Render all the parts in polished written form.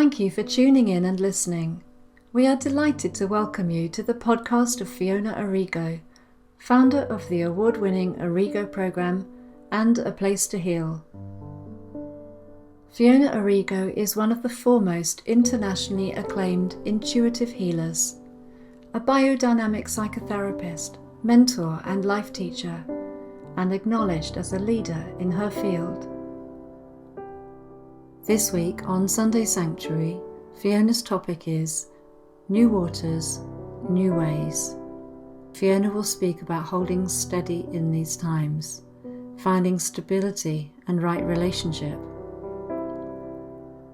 Thank you for tuning in and listening. We are delighted to welcome you to the podcast of Fiona Arrigo, founder of the award-winning Arrigo program and A Place to Heal. Fiona Arrigo is one of the foremost internationally acclaimed intuitive healers, a biodynamic psychotherapist, mentor and life teacher, and acknowledged as a leader in her field. This week on Sunday Sanctuary, Fiona's topic is New Waters, New Ways. Fiona will speak about holding steady in these times, finding stability and right relationship.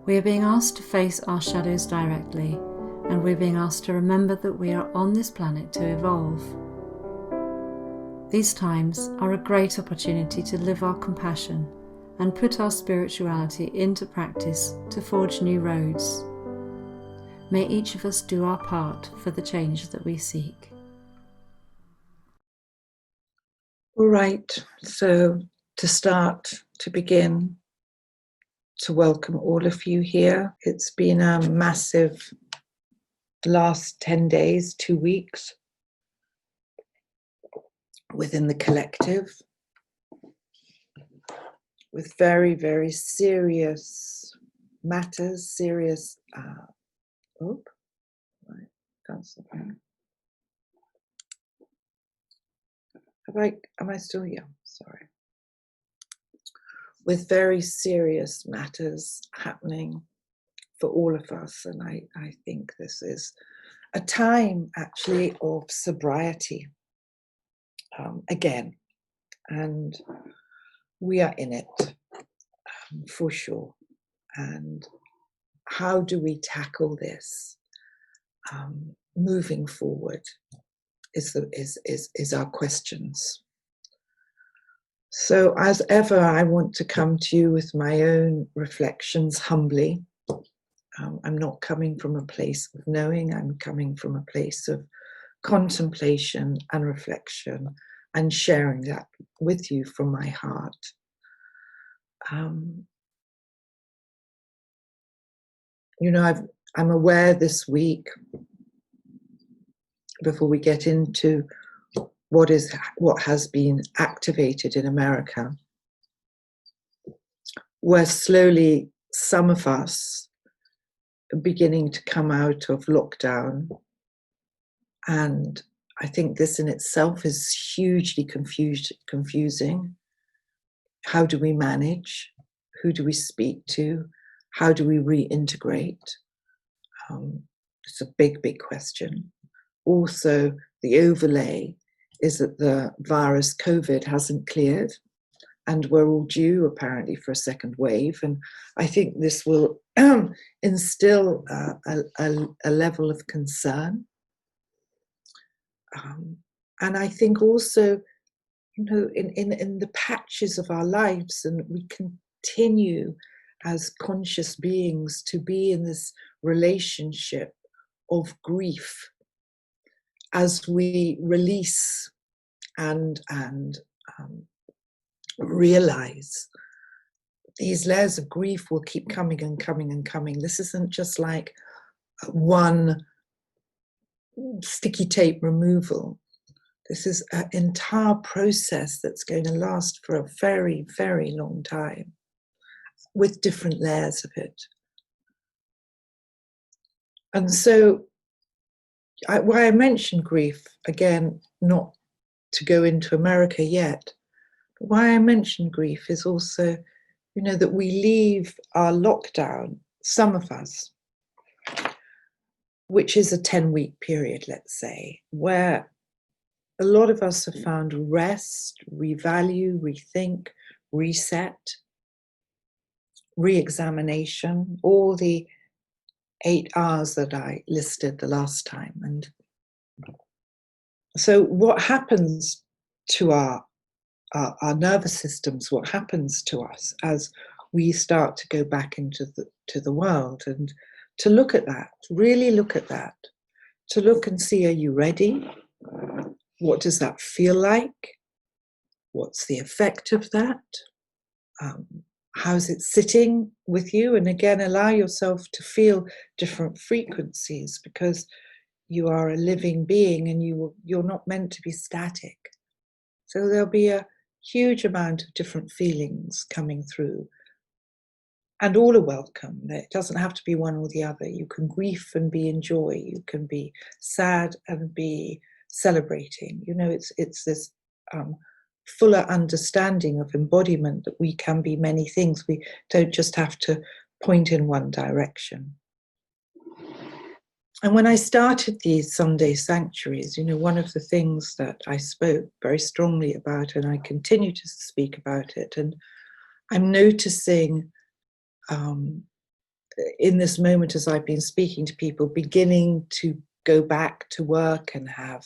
We are being asked to face our shadows directly, and we're being asked to remember that we are on this planet to evolve. These times are a great opportunity to live our compassion and put our spirituality into practice to forge new roads. May each of us do our part for the change that we seek. All right, so to begin, to welcome all of you here. It's been a massive last 10 days, 2 weeks within the collective, with very, very serious matters, am I still here? Sorry. With very serious matters happening for all of us, and I think this is a time actually of sobriety again, and we are in it for sure. And how do we tackle this moving forward is our questions. So as ever, I want to come to you with my own reflections humbly. I'm not coming from a place of knowing, I'm coming from a place of contemplation and reflection and sharing that with you from my heart. I'm aware this week, before we get into what has been activated in America, where slowly some of us are beginning to come out of lockdown. And I think this in itself is hugely confusing. How do we manage? Who do we speak to? How do we reintegrate? It's a big, big question. Also, the overlay is that the virus COVID hasn't cleared, and we're all due apparently for a second wave. And I think this will instill a level of concern. And I think also, in the patches of our lives, and we continue as conscious beings to be in this relationship of grief as we release and realize these layers of grief will keep coming and coming and coming. This isn't just like one sticky tape removal. This is an entire process that's going to last for a very, very long time, with different layers of it. And so why I mentioned grief, again, not to go into America yet, but why I mentioned grief is also, that we leave our lockdown, some of us, which is a 10-week period, let's say, where a lot of us have found rest, revalue, rethink, reset, re-examination, all the 8 R's that I listed the last time. And so what happens to our nervous systems, what happens to us as we start to go back into the world, and to look at that, really look at that, to look and see, are you ready? What does that feel like? What's the effect of that? how's it sitting with you? And again, allow yourself to feel different frequencies, because you are a living being and you're not meant to be static. So there'll be a huge amount of different feelings coming through, and all are welcome. It doesn't have to be one or the other. You can grieve and be in joy. You can be sad and be celebrating. You know, it's this fuller understanding of embodiment that we can be many things. We don't just have to point in one direction. And when I started these Sunday sanctuaries, you know, one of the things that I spoke very strongly about, and I continue to speak about it, and I'm noticing in this moment, as I've been speaking to people, beginning to go back to work and have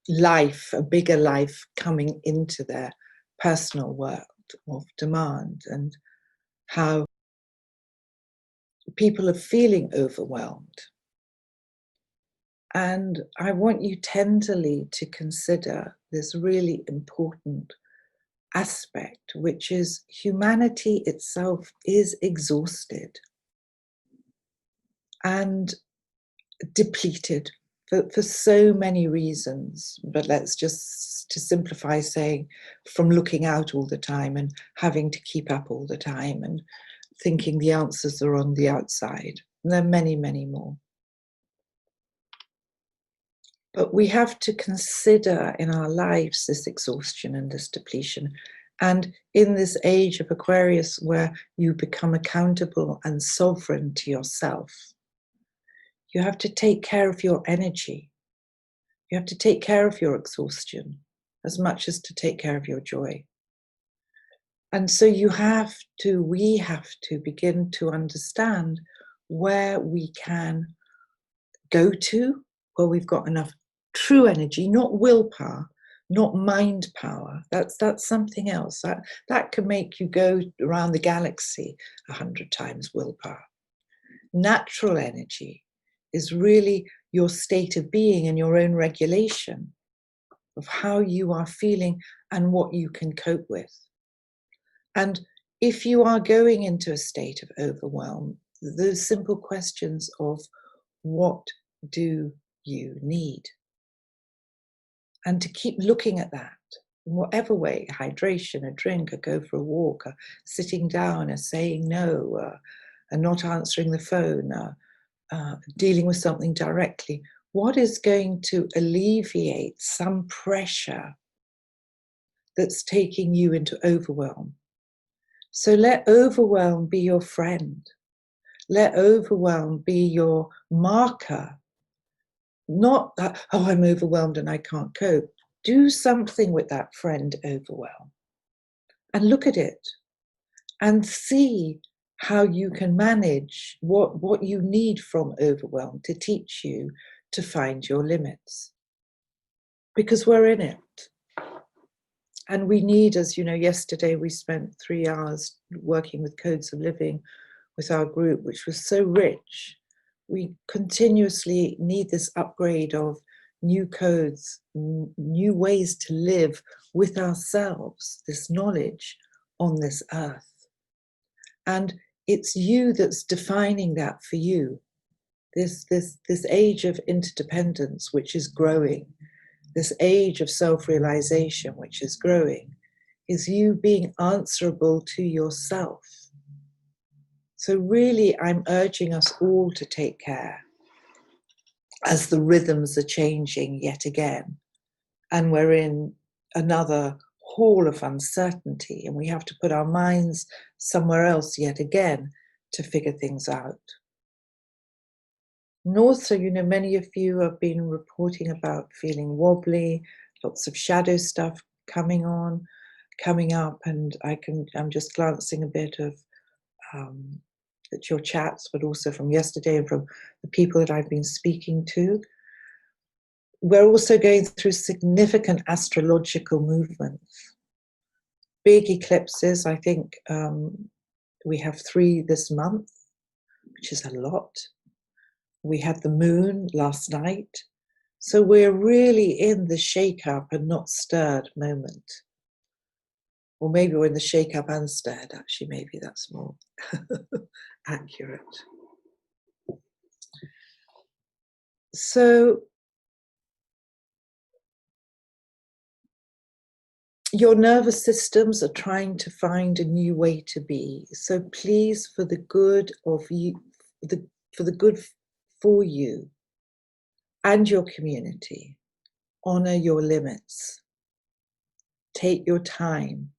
life, a bigger life coming into their personal world of demand, and how people are feeling overwhelmed. And I want you tenderly to consider this really important aspect, which is humanity itself is exhausted and depleted for so many reasons. But let's just, to simplify, saying from looking out all the time and having to keep up all the time and thinking the answers are on the outside. And there are many, many more. But we have to consider in our lives this exhaustion and this depletion. And in this age of Aquarius, where you become accountable and sovereign to yourself, you have to take care of your energy. You have to take care of your exhaustion as much as to take care of your joy. And so we have to begin to understand where we can go to, where we've got enough true energy, not willpower, not mind power. That's something else. That can make you go around the galaxy 100 times willpower. Natural energy is really your state of being and your own regulation of how you are feeling and what you can cope with. And if you are going into a state of overwhelm, those simple questions of what do you need? And to keep looking at that in whatever way, hydration, a drink, a go for a walk, a sitting down, a saying no, a not answering the phone, dealing with something directly. What is going to alleviate some pressure that's taking you into overwhelm? So let overwhelm be your friend. Let overwhelm be your marker. Not that, oh, I'm overwhelmed and I can't cope. Do something with that friend overwhelm and look at it and see how you can manage what you need from overwhelm to teach you to find your limits. Because we're in it. And we need, as you know, yesterday we spent 3 hours working with codes of living with our group, which was so rich. We continuously need this upgrade of new codes, new ways to live with ourselves, this knowledge on this earth. And it's you that's defining that for you. This age of interdependence, which is growing, this age of self-realization, which is growing, is you being answerable to yourself. So really, I'm urging us all to take care as the rhythms are changing yet again. And we're in another hall of uncertainty, and we have to put our minds somewhere else yet again to figure things out. And also, you know, many of you have been reporting about feeling wobbly, lots of shadow stuff coming up, and I'm just glancing a bit of at your chats, but also from yesterday and from the people that I've been speaking to. We're also going through significant astrological movements. Big eclipses, I think we have 3 this month, which is a lot. We had the moon last night. So we're really in the shake-up and not stirred moment. Or maybe when the shake up and stirred, actually, maybe that's more accurate. So your nervous systems are trying to find a new way to be. So please, for the good of you, for the good for you and your community, honor your limits. Take your time.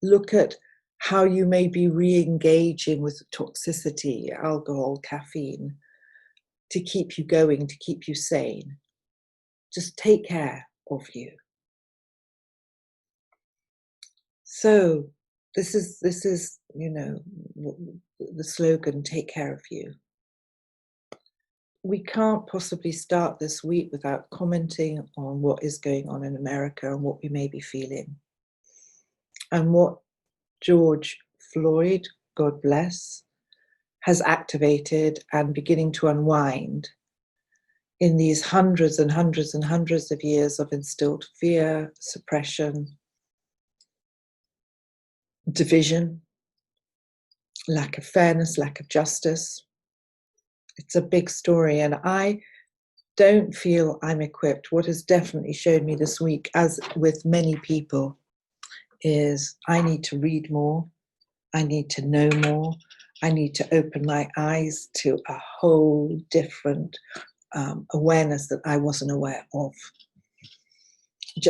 Look at how you may be re-engaging with toxicity, alcohol, caffeine, to keep you going, to keep you sane. Just take care of you. So this is the slogan, take care of you. We can't possibly start this week without commenting on what is going on in America and what we may be feeling. And what George Floyd, God bless, has activated and beginning to unwind in these hundreds and hundreds and hundreds of years of instilled fear, suppression, division, lack of fairness, lack of justice. It's a big story, and I don't feel I'm equipped. What has definitely showed me this week, as with many people, is I need to read more, I need to know more, I need to open my eyes to a whole different awareness that I wasn't aware of.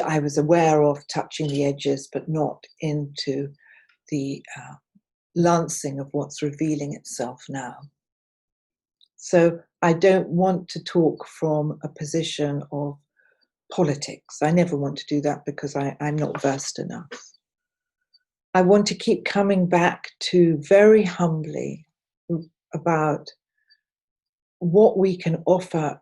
I was aware of touching the edges, but not into the lancing of what's revealing itself now. So I don't want to talk from a position of politics. I never want to do that because I'm not versed enough. I want to keep coming back to very humbly about what we can offer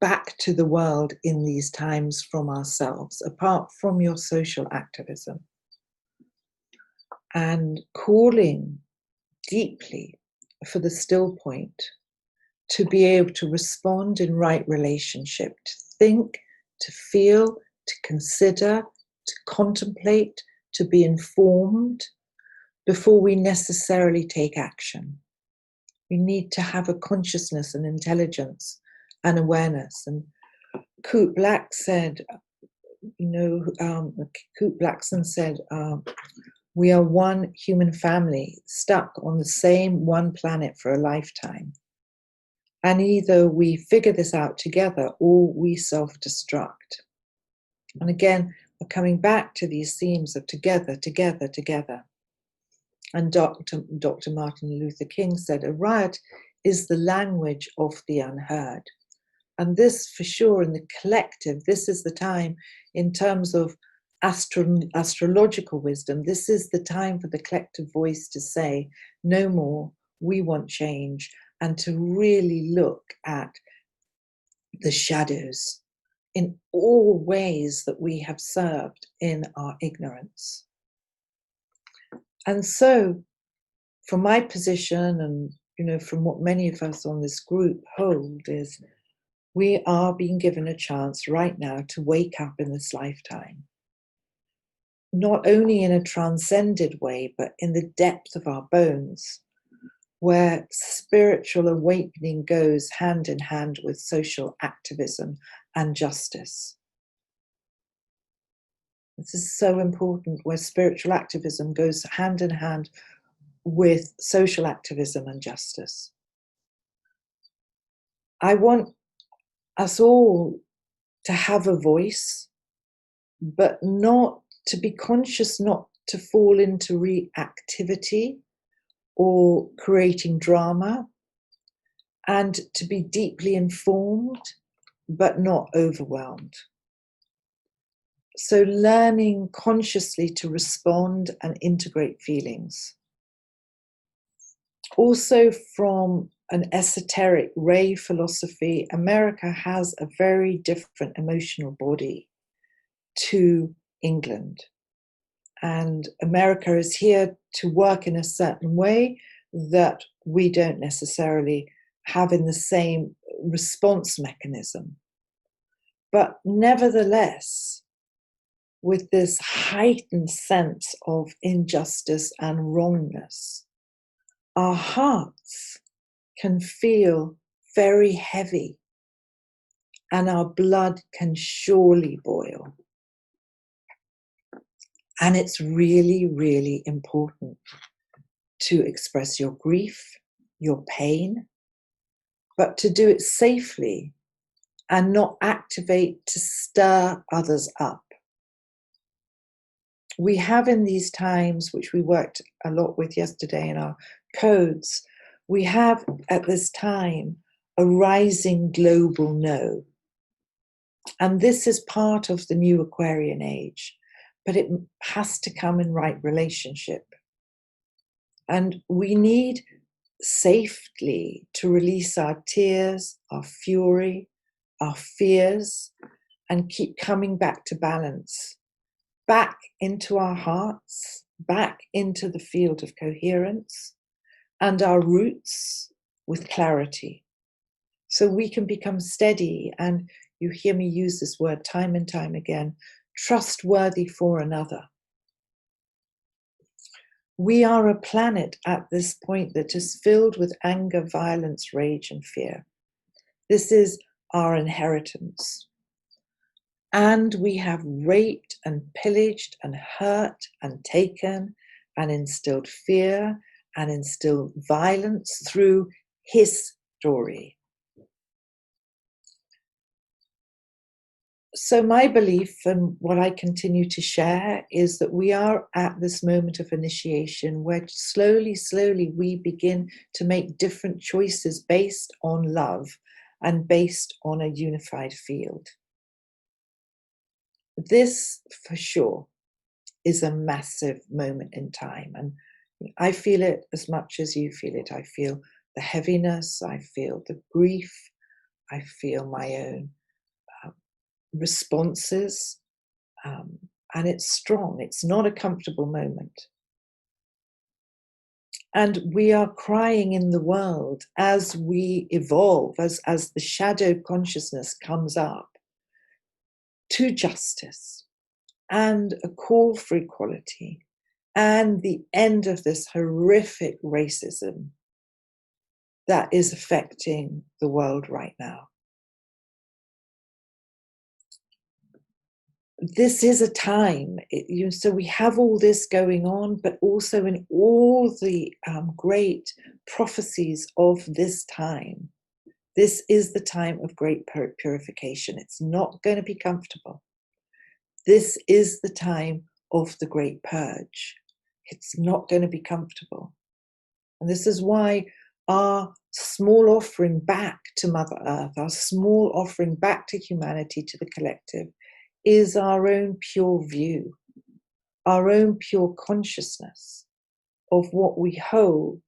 back to the world in these times from ourselves, apart from your social activism, and calling deeply for the still point, to be able to respond in right relationship, to think, to feel, to consider, to contemplate, to be informed before we necessarily take action. We need to have a consciousness and intelligence and awareness. And Kurt Black said, Kurt Blackson said, we are one human family stuck on the same one planet for a lifetime. And either we figure this out together or we self-destruct. And again, we're coming back to these themes of together, together, together. And Dr. Martin Luther King said, a riot is the language of the unheard. And this, for sure, in the collective, this is the time in terms of astrological wisdom, this is the time for the collective voice to say, no more, we want change, and to really look at the shadows in all ways that we have served in our ignorance. And so, from my position, and from what many of us on this group hold, is we are being given a chance right now to wake up in this lifetime, not only in a transcended way, but in the depth of our bones, where spiritual awakening goes hand in hand with social activism and justice. This is so important, where spiritual activism goes hand in hand with social activism and justice. I want us all to have a voice, but not to be conscious, not to fall into reactivity or creating drama, and to be deeply informed, but not overwhelmed. So learning consciously to respond and integrate feelings. Also, from an esoteric Ray philosophy, America has a very different emotional body to England. And America is here to work in a certain way that we don't necessarily have in the same response mechanism. But nevertheless, with this heightened sense of injustice and wrongness, our hearts can feel very heavy and our blood can surely boil. And it's really, really important to express your grief, your pain, but to do it safely and not activate to stir others up. We have in these times, which we worked a lot with yesterday in our codes, we have at this time a rising global no. And this is part of the new Aquarian age, but it has to come in right relationship. And we need safely to release our tears, our fury, our fears, and keep coming back to balance, back into our hearts, back into the field of coherence, and our roots with clarity. So we can become steady, and you hear me use this word time and time again, trustworthy for another. We are a planet at this point that is filled with anger, violence, rage, and fear. This is our inheritance. And we have raped and pillaged and hurt and taken and instilled fear and instilled violence through his story. So my belief, and what I continue to share, is that we are at this moment of initiation where slowly, slowly we begin to make different choices based on love and based on a unified field. This, for sure, is a massive moment in time. And I feel it as much as you feel it. I feel the heaviness, I feel the grief, I feel my own responses, and it's strong. It's not a comfortable moment. And we are crying in the world as we evolve, as the shadow consciousness comes up to justice and a call for equality and the end of this horrific racism that is affecting the world right now. This is a time, so we have all this going on, but also in all the great prophecies of this time, this is the time of great purification. It's not going to be comfortable. This is the time of the great purge. It's not going to be comfortable. And this is why our small offering back to Mother Earth, our small offering back to humanity, to the collective, is our own pure view, our own pure consciousness of what we hold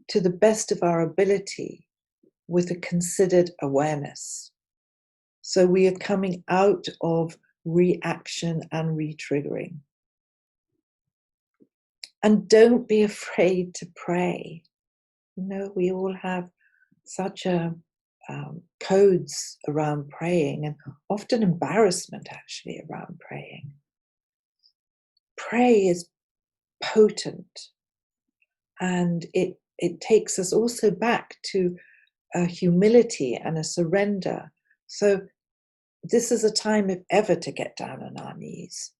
to the best of our ability with a considered awareness. So we are coming out of reaction and re-triggering. And don't be afraid to pray. You know, we all have such codes around praying, and often embarrassment actually around praying. Pray is potent, and it takes us also back to a humility and a surrender. So this is a time, if ever, to get down on our knees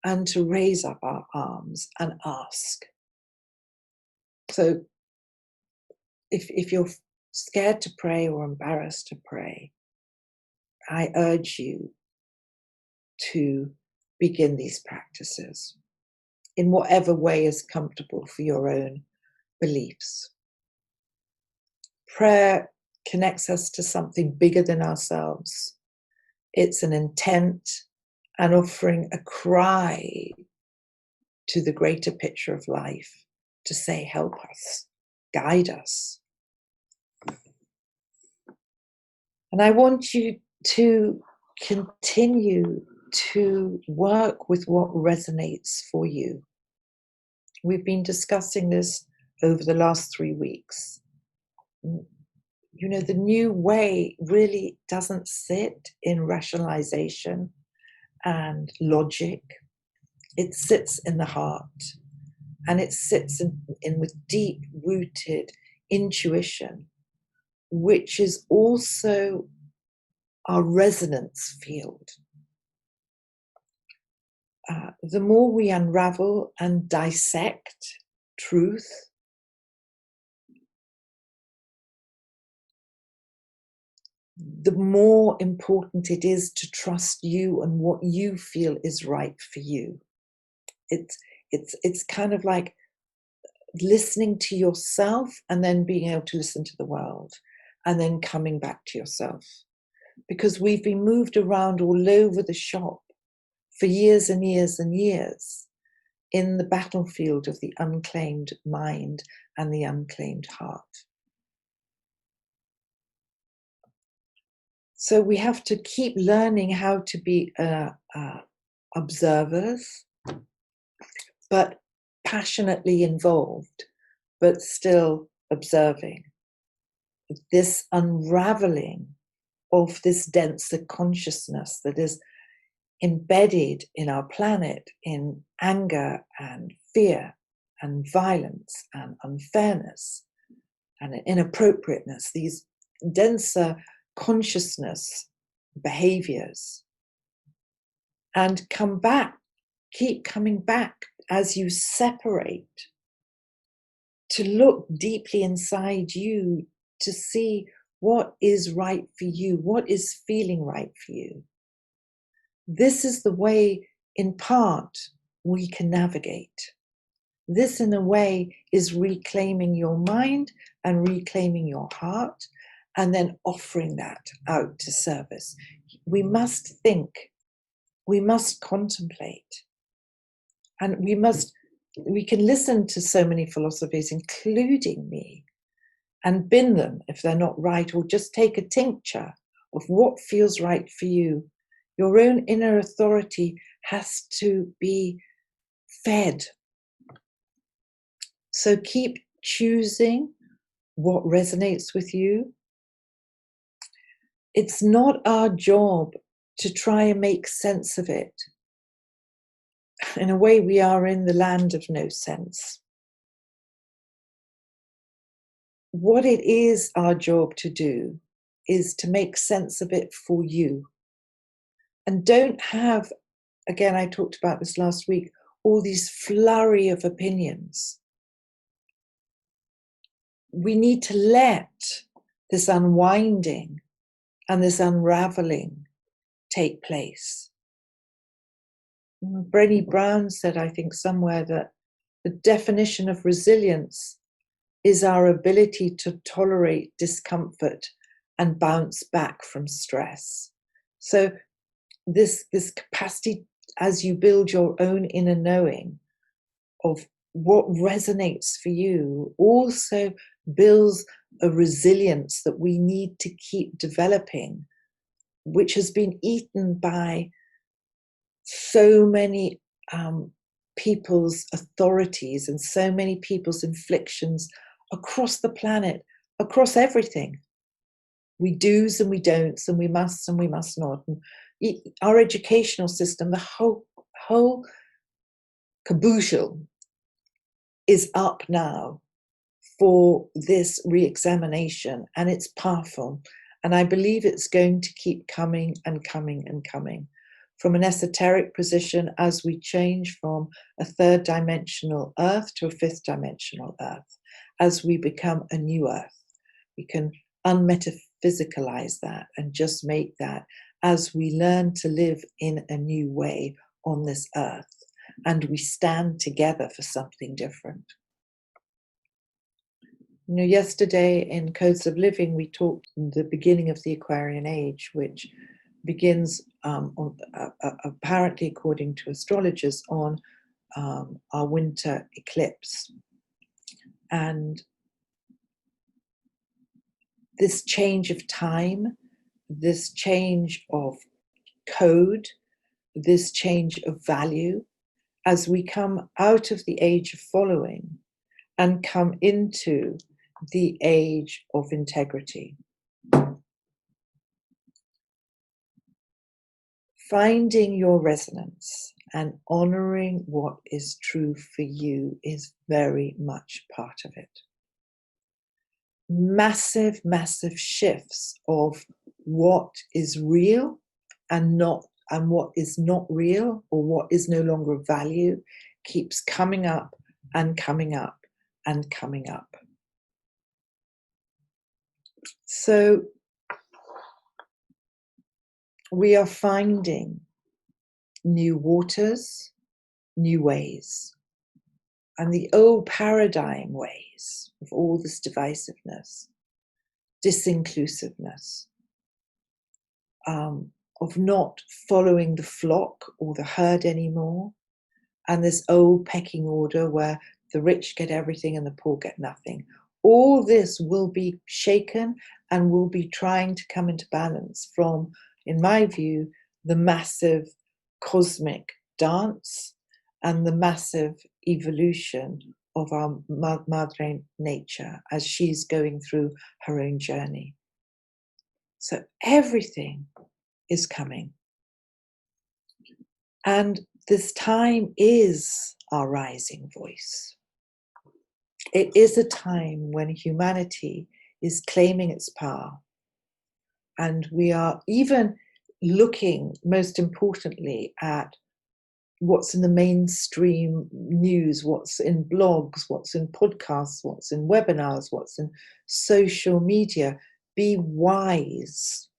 and to raise up our arms and ask. So if you're scared to pray or embarrassed to pray, I urge you to begin these practices in whatever way is comfortable for your own beliefs. Prayer connects us to something bigger than ourselves. It's an intent and offering a cry to the greater picture of life to say, help us, guide us. And I want you to continue to work with what resonates for you. We've been discussing this over the last 3 weeks. You know, the new way really doesn't sit in rationalization and logic It sits in the heart, and it sits in with deep-rooted intuition, which is also our resonance field. The more we unravel and dissect truth, the more important it is to trust you and what you feel is right for you. It's kind of like listening to yourself and then being able to listen to the world and then coming back to yourself. Because we've been moved around all over the shop for years and years and years in the battlefield of the unclaimed mind and the unclaimed heart. So we have to keep learning how to be observers, but passionately involved, but still observing. This unraveling of this denser consciousness that is embedded in our planet in anger and fear and violence and unfairness and inappropriateness, these denser consciousness behaviors, and come back, keep coming back as you separate, to look deeply inside you to see what is right for you, what is feeling right for you. This is the way, in part, we can navigate. This, in a way, is reclaiming your mind and reclaiming your heart, and then offering that out to service. We must think, we must contemplate, and we can listen to so many philosophies, including me, and bin them if they're not right, or just take a tincture of what feels right for you. Your own inner authority has to be fed. So keep choosing what resonates with you. It's not our job to try and make sense of it. In a way, we are in the land of no sense. What it is our job to do is to make sense of it for you. And don't have, again, I talked about this last week, all these flurry of opinions. We need to let this unwinding and this unraveling take place. Brené Brown said, I think somewhere, that the definition of resilience is our ability to tolerate discomfort and bounce back from stress. So this capacity, as you build your own inner knowing of what resonates for you, also builds a resilience that we need to keep developing, which has been eaten by so many people's authorities and so many people's inflictions across the planet, across everything. We do's and we don'ts, and we musts and we must not. And our educational system, the whole caboodle is up now for this re-examination, and it's powerful. And I believe it's going to keep coming and coming and coming. From an esoteric position, as we change from a third dimensional earth to a fifth dimensional earth, as we become a new earth, we can unmetaphysicalize that and just make that as we learn to live in a new way on this earth, and we stand together for something different. You know, yesterday in Codes of Living, we talked the beginning of the Aquarian age, which begins apparently, according to astrologers, on our winter eclipse. And this change of time, this change of code, this change of value, as we come out of the age of following and come into the age of integrity. Finding your resonance and honoring what is true for you is very much part of it. Massive, massive shifts of what is real and what is not real, or what is no longer of value, keeps coming up and coming up and coming up. So we are finding new waters, new ways, and the old paradigm ways of all this divisiveness, disinclusiveness, of not following the flock or the herd anymore, and this old pecking order where the rich get everything and the poor get nothing. All this will be shaken and will be trying to come into balance from, in my view, the massive cosmic dance and the massive evolution of our Madre Nature as she's going through her own journey. So everything is coming. And this time is our rising voice. It is a time when humanity is claiming its power. And we are even looking, most importantly, at what's in the mainstream news, what's in blogs, what's in podcasts, what's in webinars, what's in social media. Be wise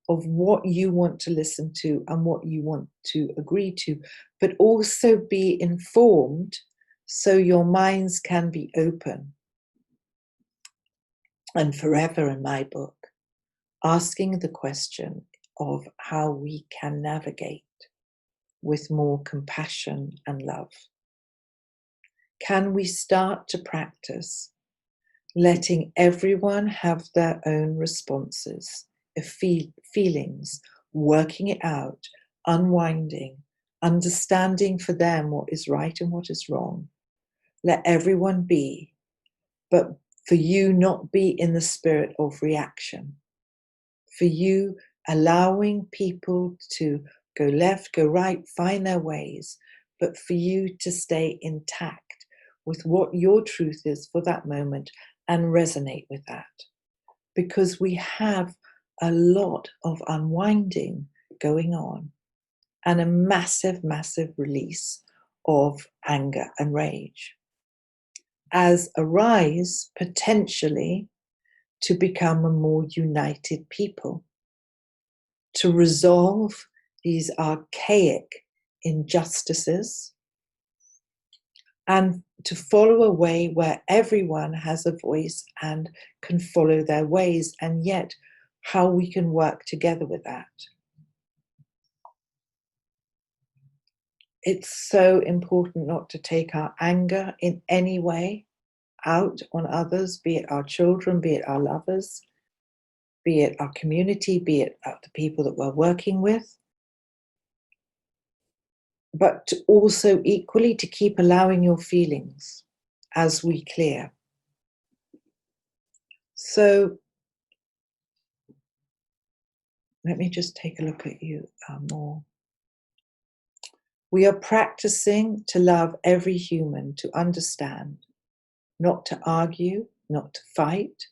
of what you want to listen to and what you want to agree to, but also be informed so your minds can be open. And forever, in my book, asking the question of how we can navigate with more compassion and love. Can we start to practice letting everyone have their own responses, feelings, working it out, unwinding, understanding for them what is right and what is wrong. Let everyone be, but for you not be in the spirit of reaction. For you allowing people to go left, go right, find their ways, but for you to stay intact with what your truth is for that moment and resonate with that. Because we have a lot of unwinding going on and a massive, massive release of anger and rage as a rise potentially to become a more united people, to resolve these archaic injustices, and to follow a way where everyone has a voice and can follow their ways, and yet how we can work together with that. It's so important not to take our anger in any way out on others, be it our children, be it our lovers, be it our community, be it the people that we're working with, but to also equally to keep allowing your feelings as we clear. So let me just take a look at you more. We are practicing to love every human, to understand, not to argue, not to fight,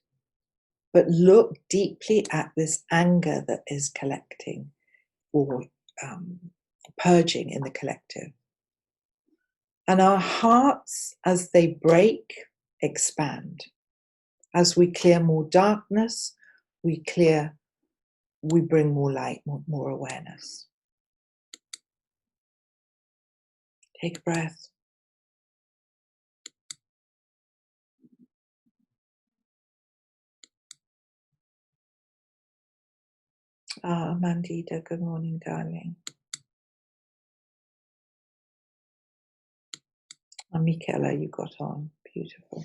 but look deeply at this anger that is collecting or purging in the collective. And our hearts, as they break, expand. As we clear more darkness, we bring more light, more awareness. Take a breath. Mandita, good morning, darling. Michaela, you got on. Beautiful.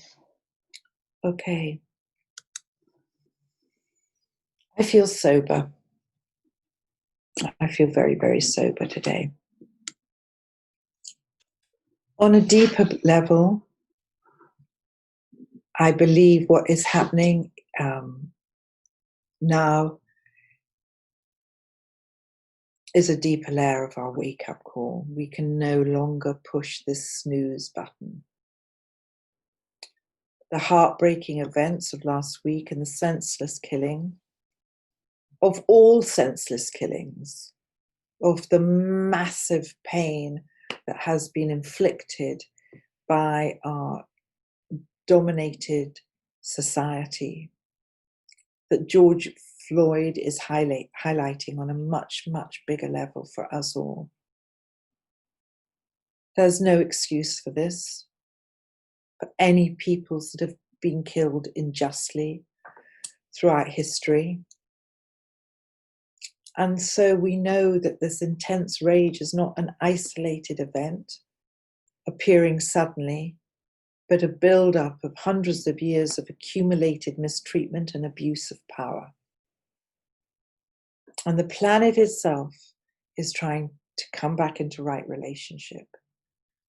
Okay. I feel sober. I feel very, very sober today. On a deeper level, I believe what is happening now is a deeper layer of our wake-up call. We can no longer push this snooze button. The heartbreaking events of last week and the senseless killing, of all senseless killings, of the massive pain that has been inflicted by our dominated society, that George Floyd is highlighting on a much, much bigger level for us all. There's no excuse for this, for any peoples that have been killed unjustly throughout history. And so we know that this intense rage is not an isolated event appearing suddenly, but a build-up of hundreds of years of accumulated mistreatment and abuse of power. And the planet itself is trying to come back into right relationship.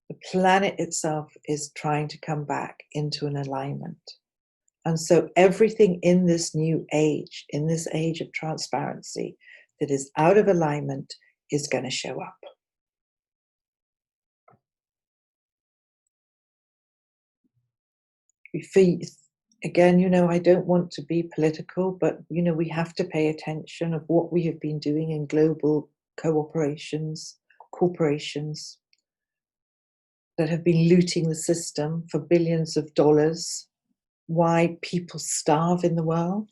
The planet itself is trying to come back into an alignment. And so everything in this new age, in this age of transparency, that is out of alignment is going to show up. Again, I don't want to be political, but, we have to pay attention of what we have been doing in global corporations that have been looting the system for billions of dollars, why people starve in the world,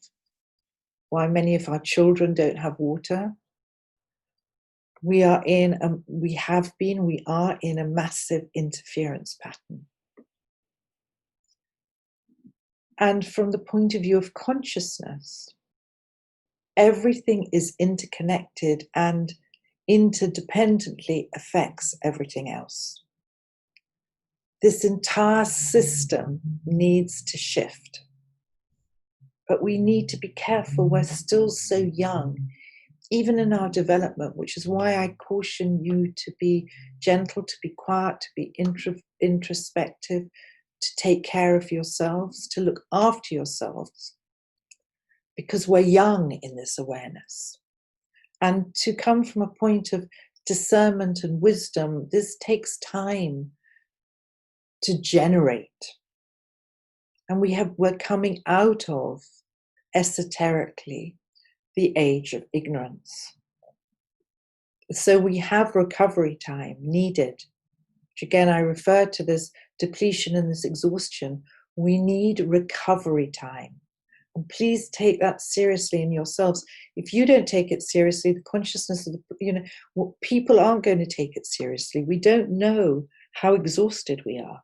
why many of our children don't have water. We are in a massive interference pattern. And from the point of view of consciousness, everything is interconnected and interdependently affects everything else. This entire system needs to shift. But we need to be careful. We're still so young, even in our development, which is why I caution you to be gentle, to be quiet, to be introspective, to take care of yourselves, to look after yourselves, because we're young in this awareness. And to come from a point of discernment and wisdom, this takes time to generate. And we're coming out of, esoterically, the age of ignorance. So we have recovery time needed, which again, I refer to this depletion and this exhaustion. We need recovery time. And please take that seriously in yourselves. If you don't take it seriously, the consciousness of people aren't going to take it seriously. We don't know how exhausted we are.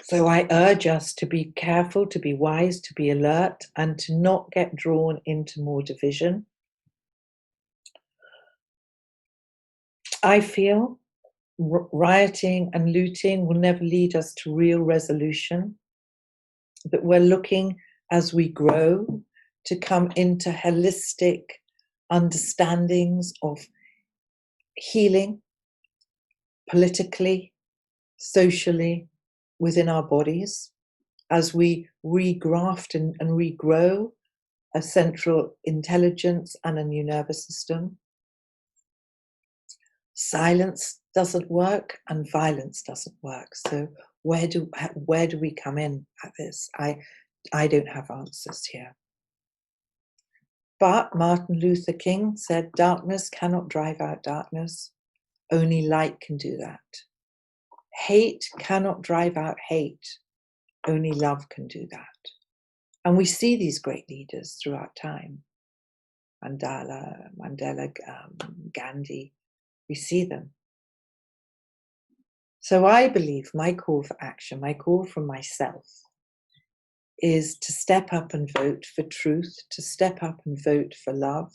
So I urge us to be careful, to be wise, to be alert, and to not get drawn into more division. I feel rioting and looting will never lead us to real resolution, that we're looking as we grow to come into holistic understandings of healing politically, socially, within our bodies, as we regraft and regrow a central intelligence and a new nervous system. Silence doesn't work and violence doesn't work. So where do we come in at this? I don't have answers here. But Martin Luther King said, darkness cannot drive out darkness. Only light can do that. Hate cannot drive out hate. Only love can do that. And we see these great leaders throughout time. Mandela, Gandhi, we see them. So I believe my call for action, my call from myself, is to step up and vote for truth, to step up and vote for love.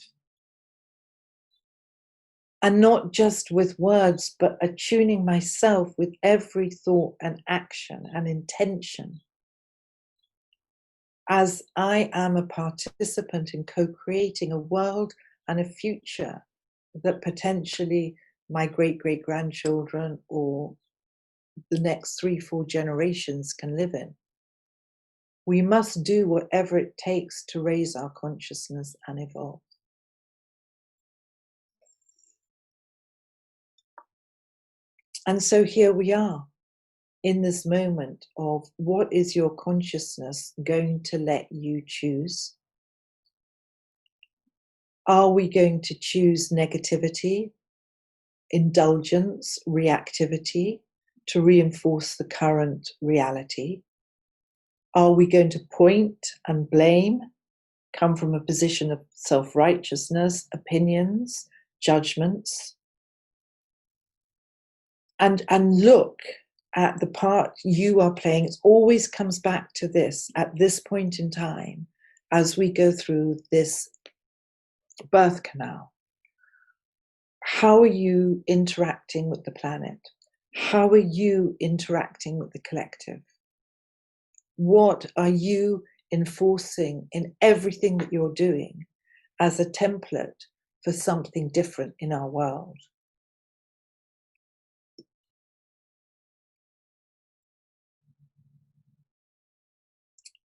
And not just with words, but attuning myself with every thought and action and intention, as I am a participant in co-creating a world and a future that potentially my great-great-grandchildren or the next 3-4 generations can live in. We must do whatever it takes to raise our consciousness and evolve. And so here we are in this moment of what is your consciousness going to let you choose? Are we going to choose negativity, indulgence, reactivity to reinforce the current reality? Are we going to point and blame, come from a position of self-righteousness, opinions, judgments, and look at the part you are playing? It always comes back to this at this point in time as we go through this birth canal. How are you interacting with the planet? How are you interacting with the collective? What are you enforcing in everything that you're doing as a template for something different in our world?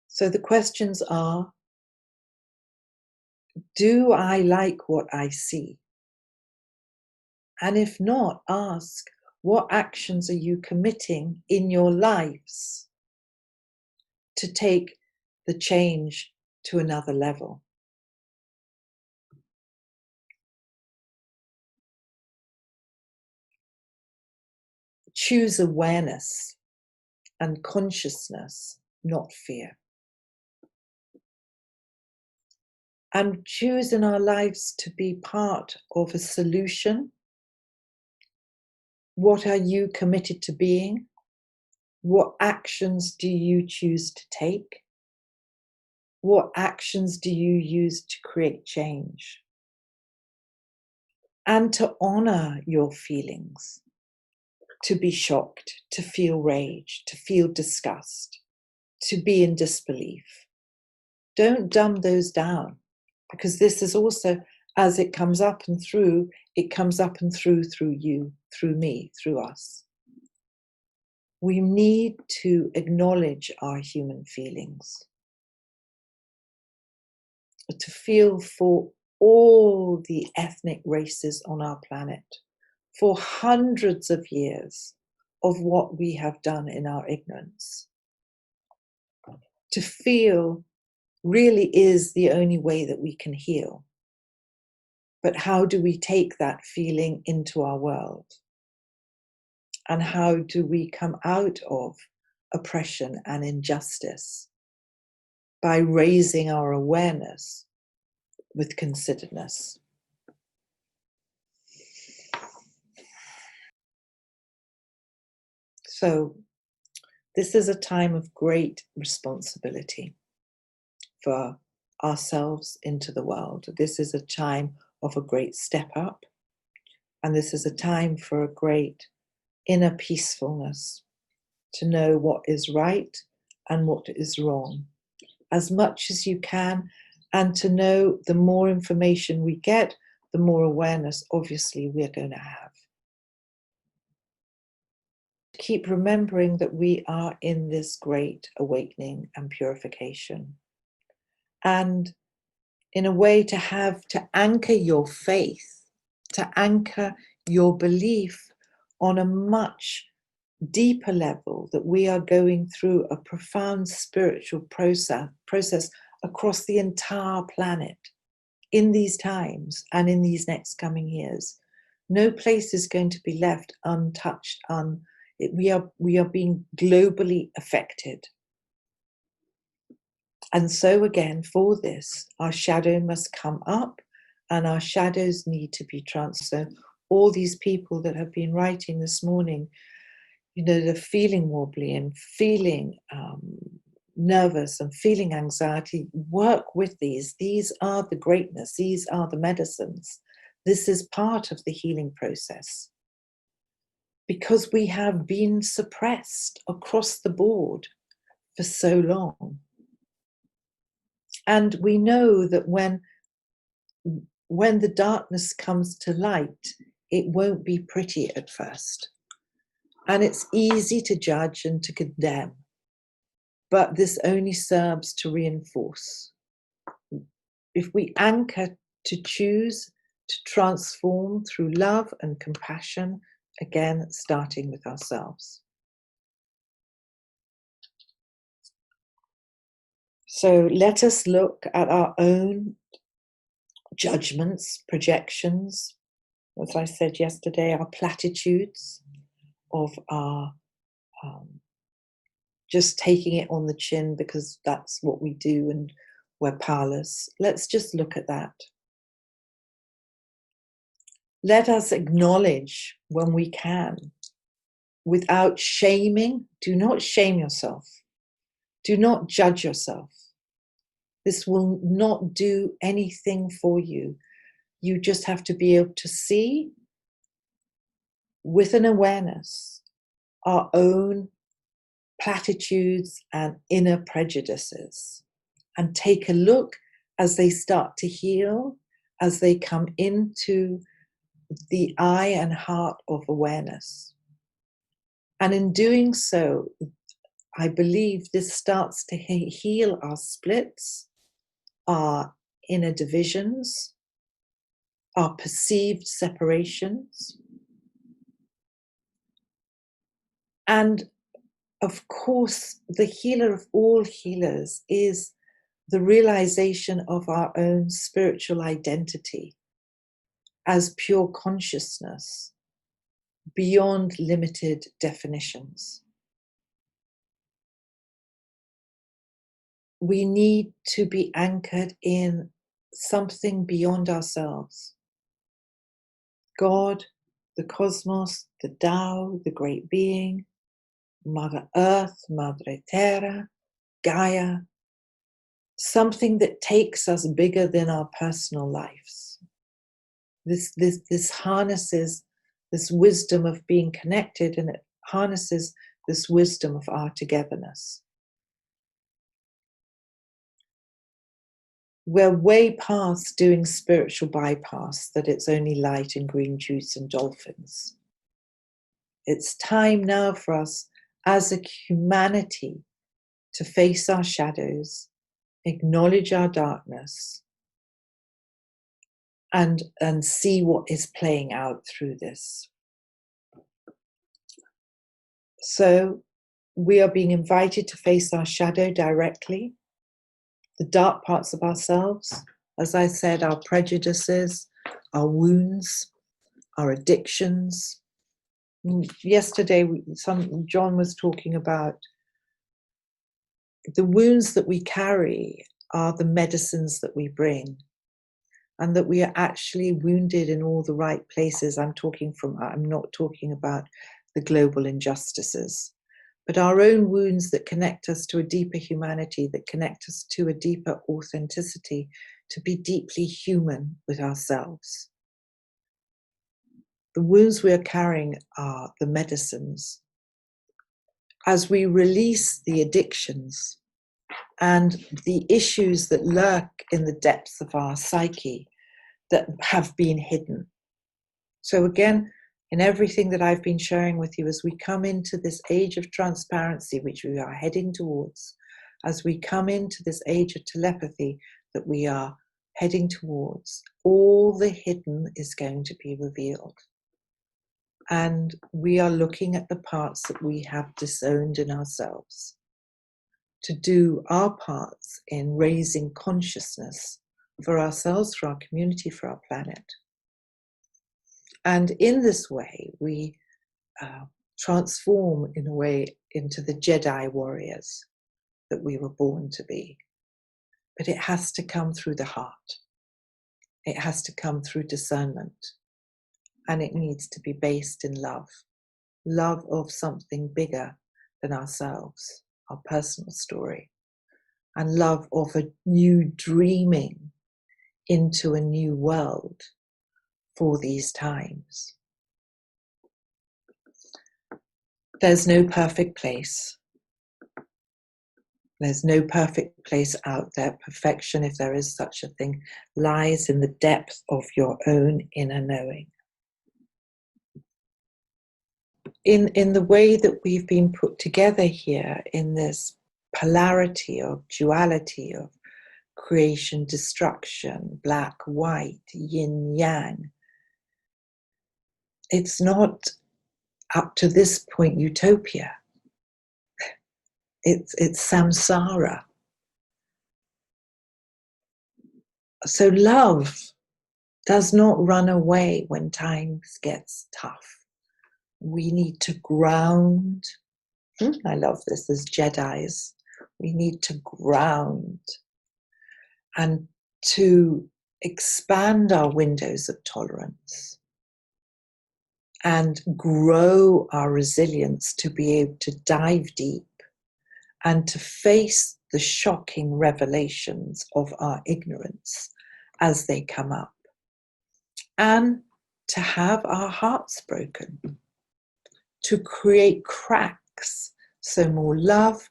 So the questions are, do I like what I see? And if not, ask, what actions are you committing in your lives to take the change to another level? Choose awareness and consciousness, not fear. And choose in our lives to be part of a solution. What are you committed to being? What actions do you choose to take? What actions do you use to create change? And to honor your feelings, to be shocked, to feel rage, to feel disgust, to be in disbelief. Don't dumb those down, because this is also, as it comes up and through, it comes up and through you, through me, through us. We need to acknowledge our human feelings, to feel for all the ethnic races on our planet, for hundreds of years of what we have done in our ignorance. To feel really is the only way that we can heal. But how do we take that feeling into our world? And how do we come out of oppression and injustice? By raising our awareness with consideredness. So this is a time of great responsibility for ourselves into the world. This is a time of a great step up. And this is a time for a great inner peacefulness, to know what is right and what is wrong, as much as you can, and to know the more information we get, the more awareness, obviously, we're going to have. Keep remembering that we are in this great awakening and purification. And in a way to anchor your faith, to anchor your belief on a much deeper level, that we are going through a profound spiritual process across the entire planet in these times and in these next coming years. No place is going to be left untouched. We are being globally affected. And so again, for this, our shadow must come up, and our shadows need to be transferred. So all these people that have been writing this morning, you know, they're feeling wobbly and feeling nervous and feeling anxiety. Work with these. These are the greatness. These are the medicines. This is part of the healing process. Because we have been suppressed across the board for so long. And we know that when the darkness comes to light, it won't be pretty at first. And it's easy to judge and to condemn. but this only serves to reinforce. If we anchor to choose to transform through love and compassion, again, starting with ourselves. So let us look at our own judgments, projections, as I said yesterday, our platitudes of our just taking it on the chin because that's what we do and we're powerless. Let's just look at that. Let us acknowledge when we can, without shaming. Do not shame yourself. Do not judge yourself. This will not do anything for you. You just have to be able to see with an awareness our own platitudes and inner prejudices, and take a look as they start to heal, as they come into the eye and heart of awareness. And in doing so, I believe this starts to heal our splits, our inner divisions, our perceived separations. And of course, the healer of all healers is the realization of our own spiritual identity as pure consciousness, beyond limited definitions. We need to be anchored in something beyond ourselves. God, the cosmos, the Tao, the great being, Mother Earth, Madre Terra, Gaia, something that takes us bigger than our personal lives. This harnesses this wisdom of being connected, and it harnesses this wisdom of our togetherness. We're way past doing spiritual bypass, that it's only light and green juice and dolphins. It's time now for us as a humanity to face our shadows, acknowledge our darkness, and see what is playing out through this. So we are being invited to face our shadow directly, the dark parts of ourselves, as I said, our prejudices, our wounds, our addictions. Yesterday, John was talking about the wounds that we carry are the medicines that we bring, and that we are actually wounded in all the right places. I'm not talking about the global injustices, but our own wounds that connect us to a deeper humanity, that connect us to a deeper authenticity, to be deeply human with ourselves. The wounds we are carrying are the medicines. As we release the addictions and the issues that lurk in the depths of our psyche that have been hidden. So again, in everything that I've been sharing with you, as we come into this age of transparency, which we are heading towards, as we come into this age of telepathy that we are heading towards, all the hidden is going to be revealed. And we are looking at the parts that we have disowned in ourselves to do our parts in raising consciousness for ourselves, for our community, for our planet. And in this way, we transform, in a way, into the Jedi warriors that we were born to be. But it has to come through the heart. It has to come through discernment. And it needs to be based in love. Love of something bigger than ourselves, our personal story. And love of a new dreaming into a new world for these times. There's no perfect place. There's no perfect place out there. Perfection, if there is such a thing, lies in the depth of your own inner knowing. In the way that we've been put together here in this polarity, of duality, of creation, destruction, black, white, yin, yang. It's not, up to this point, utopia. It's samsara. So love does not run away when times gets tough. We need to ground. I love this as Jedis. We need to ground and to expand our windows of tolerance and grow our resilience to be able to dive deep and to face the shocking revelations of our ignorance as they come up, and to have our hearts broken, to create cracks so more love,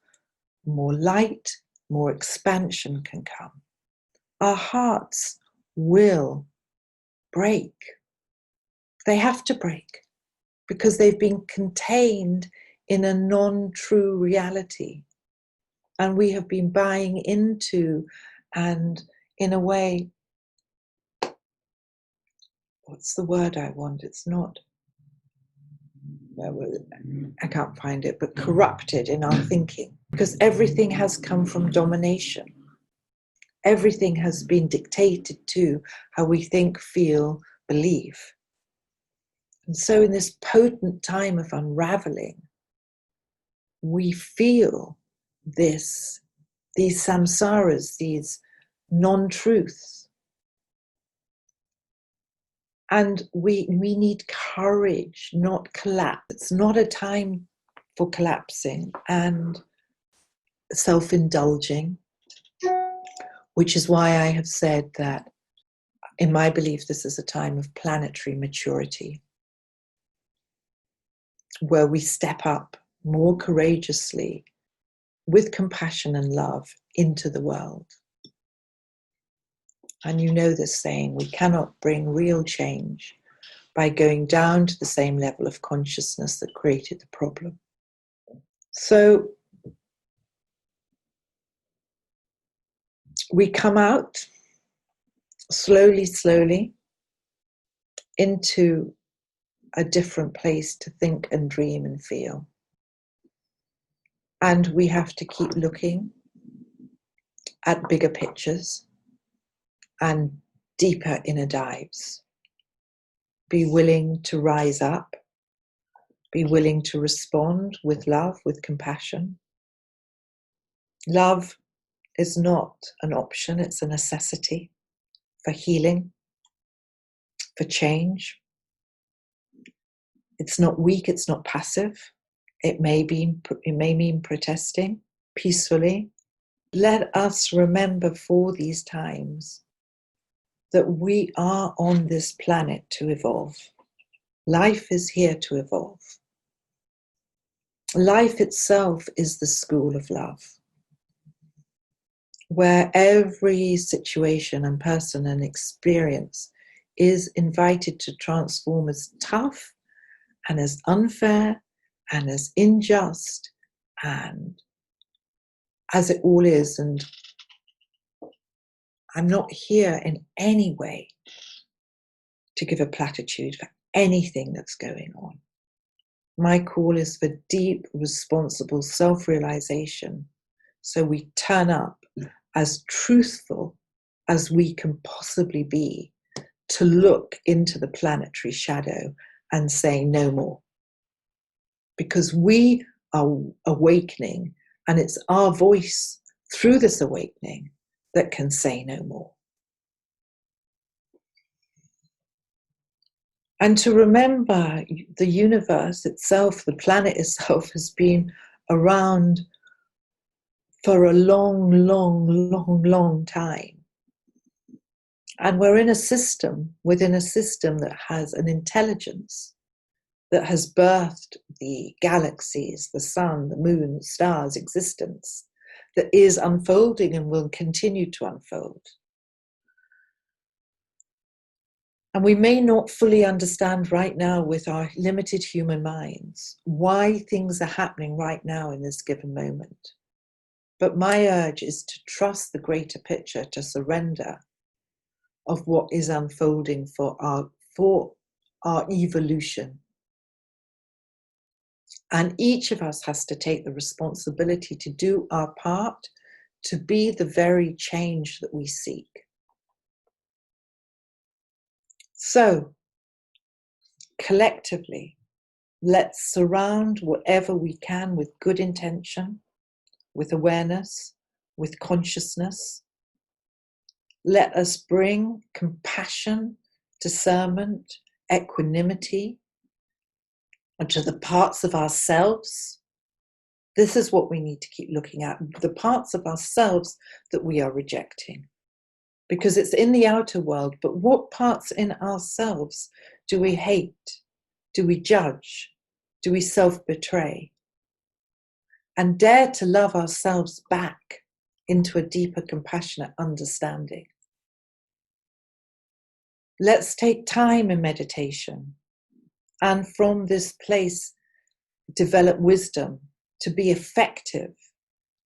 more light, more expansion can come. Our hearts will break. They have to break because they've been contained in a non-true reality. And we have been buying into, and in a way, what's the word I want? It's not, I can't find it, but corrupted in our thinking, because everything has come from domination. Everything has been dictated to how we think, feel, believe. And so in this potent time of unraveling, we feel these samsaras, these non-truths. And we need courage, not collapse. It's not a time for collapsing and self-indulging, which is why I have said that, in my belief, this is a time of planetary maturity, where we step up more courageously with compassion and love into the world. And you know this saying, we cannot bring real change by going down to the same level of consciousness that created the problem. So we come out slowly, slowly into a different place to think and dream and feel. And we have to keep looking at bigger pictures and deeper inner dives. Be willing to rise up. Be willing to respond with love, with compassion. Love is not an option, it's a necessity for healing, for change. It's not weak, it's not passive. It may mean protesting peacefully. Let us remember for these times that we are on this planet to evolve. Life is here to evolve. Life itself is the school of love, where every situation and person and experience is invited to transform as tough and as unfair and as unjust and as it all is. And I'm not here in any way to give a platitude for anything that's going on. My call is for deep, responsible self-realization, so we turn up as truthful as we can possibly be to look into the planetary shadow and say no more. Because we are awakening, and it's our voice through this awakening that can say no more. And to remember the universe itself, the planet itself, has been around for a long, long, long, long time. And we're in a system, within a system that has an intelligence that has birthed the galaxies, the sun, the moon, the stars' existence, that is unfolding and will continue to unfold. And we may not fully understand right now with our limited human minds why things are happening right now in this given moment. But my urge is to trust the greater picture, to surrender of what is unfolding for our evolution. And each of us has to take the responsibility to do our part, to be the very change that we seek. So, collectively, let's surround whatever we can with good intention, with awareness, with consciousness. Let us bring compassion, discernment, equanimity to the parts of ourselves. This is what we need to keep looking at, the parts of ourselves that we are rejecting. Because it's in the outer world, but what parts in ourselves do we hate? Do we judge? Do we self-betray? And dare to love ourselves back into a deeper, compassionate understanding. Let's take time in meditation, and from this place, develop wisdom to be effective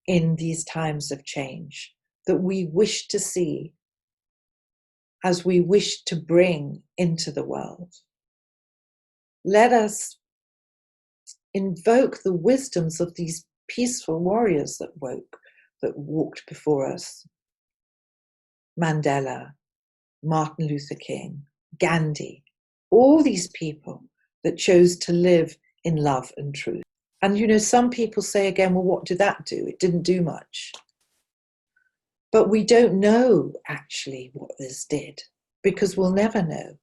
in these times of change that we wish to see, as we wish to bring into the world. Let us invoke the wisdoms of these peaceful warriors that walked before us. Mandela, Martin Luther King, Gandhi, all these people that chose to live in love and truth. And some people say again, well, what did that do? It didn't do much. But we don't know actually what this did, because we'll never know.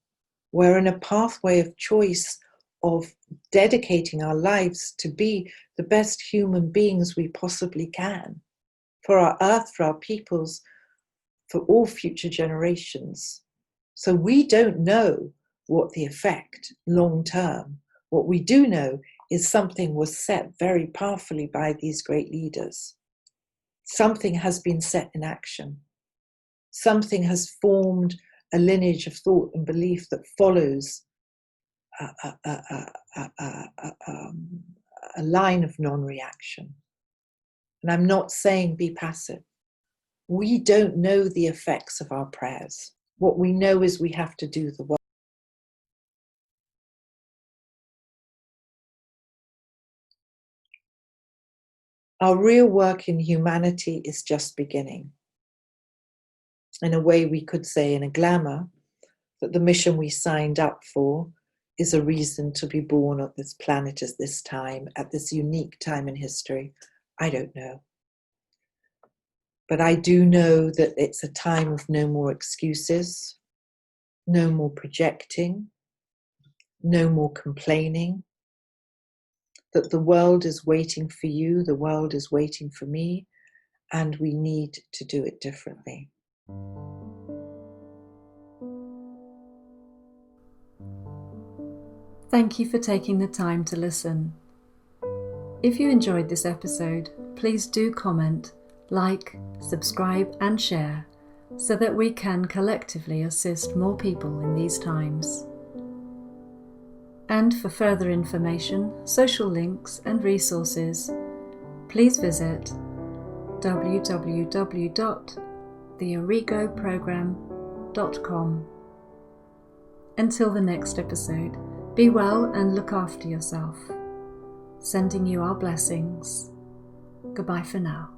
We're in a pathway of choice of dedicating our lives to be the best human beings we possibly can for our earth, for our peoples, for all future generations. So we don't know what the effect long term. What we do know is something was set very powerfully by these great leaders. Something has been set in action. Something has formed a lineage of thought and belief that follows a line of non-reaction. And I'm not saying be passive. We don't know the effects of our prayers. What we know is we have to do the work. Our real work in humanity is just beginning. In a way, we could say in a glamour that the mission we signed up for is a reason to be born on this planet at this time, at this unique time in history. I don't know. But I do know that it's a time of no more excuses, no more projecting, no more complaining, that the world is waiting for you, the world is waiting for me, and we need to do it differently. Thank you for taking the time to listen. If you enjoyed this episode, please do comment, like, subscribe and share so that we can collectively assist more people in these times. And for further information, social links and resources, please visit www.thearrigoprogram.com. Until the next episode, be well and look after yourself. Sending you our blessings. Goodbye for now.